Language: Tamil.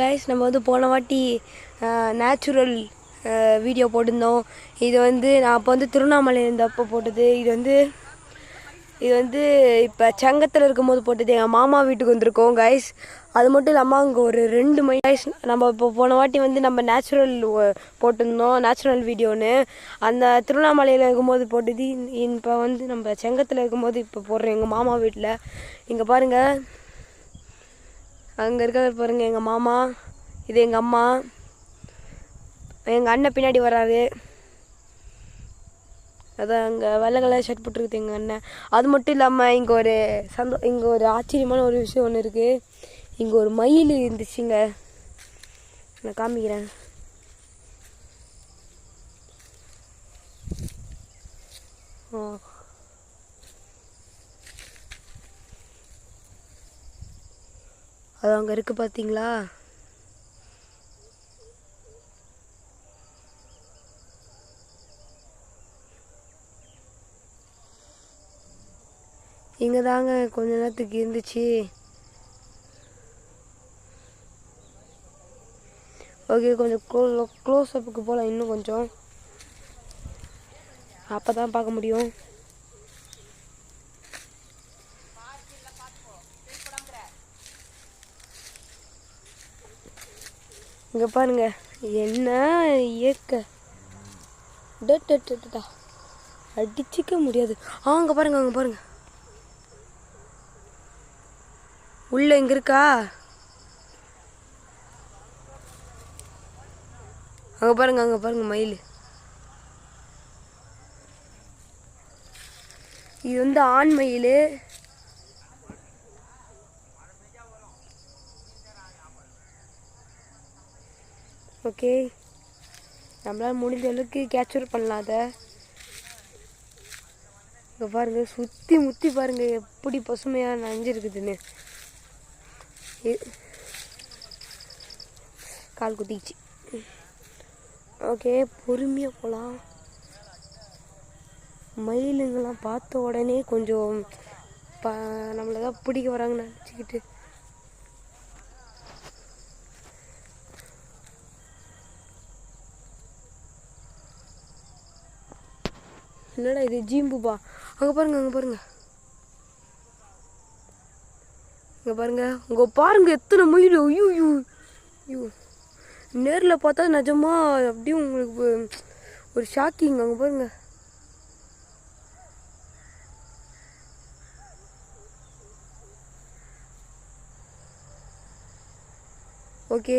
கைஸ் நம்ம வந்து போன வாட்டி நேச்சுரல் வீடியோ போட்டிருந்தோம். இது வந்து நான் அப்போ வந்து திருவண்ணாமலை இருந்தப்போ போட்டது. இது வந்து இப்போ செங்கத்தில் இருக்கும்போது போட்டது. எங்கள் மாமா வீட்டுக்கு வந்திருக்கோம் கைஸ். அது மட்டும் இல்லாமல் அங்கே ஒரு 2 மைல் கைஸ். நம்ம இப்போ போன வாட்டி வந்து நம்ம நேச்சுரல் போட்டிருந்தோம், நேச்சுரல் வீடியோன்னு. அந்த திருவண்ணாமலையில் இருக்கும்போது போட்டது. இப்போ வந்து நம்ம செங்கத்தில் இருக்கும்போது இப்போ போடுறோம் எங்கள் மாமா வீட்டில். இங்கே பாருங்கள், அங்கே இருக்கிற பாருங்க எங்கள் மாமா, இது எங்கள் அம்மா, எங்கள் அண்ணன் பின்னாடி வராது. அதான் அங்கே வெள்ளை கலர் ஷர்ட் போட்டுருக்குது எங்கள் அண்ணன். அது மட்டும் இல்லாமல் இங்கே ஒரு ஆச்சரியமான ஒரு விஷயம் ஒன்று இருக்குது. இங்கே ஒரு மயில் இருந்துச்சுங்க, நான் காமிக்கிறேன். அது அங்கே இருக்குது பார்த்தீங்களா? இங்கே தாங்க கொஞ்ச நேரத்துக்கு இருந்துச்சு. ஓகே, கொஞ்சம் க்ளோஸ் அப்புக்கு போகலாம், இன்னும் கொஞ்சம், அப்போ தான் பார்க்க முடியும். இங்கே பாருங்க, என்ன இயற்கை, அடிச்சிக்க முடியாது. அங்கே பாருங்க, அங்கே பாருங்க, உள்ள இங்கே இருக்கா? அங்கே பாருங்க, அங்கே பாருங்க மயில். இது வந்து ஆண் மயில். ஓகே, நம்மளால் முடிஞ்ச அளவுக்கு கேப்சர் பண்ணலாம் அதை. இங்கே பாருங்க, சுற்றி முற்றி பாருங்க எப்படி பசுமையாக நனைஞ்சிருக்குதுன்னு. கால் குத்திச்சு. ஓகே, பொறுமையாக போகலாம். மயிலுங்கெல்லாம் பார்த்த உடனே கொஞ்சம் நம்மளை தான் பிடிக்க வராங்கன்னு நினச்சிக்கிட்டு. என்னடா இது, ஜீம்புபா? அங்கே பாருங்க, அங்கே பாருங்க, இங்கே பாருங்க, உங்க பாருங்க எத்தனை மயில். ஐயோ ஐயோ, நேரில் பார்த்தா நிஜமா அப்படியே உங்களுக்கு ஒரு ஷாக்கிங். அங்கே பாருங்க. ஓகே,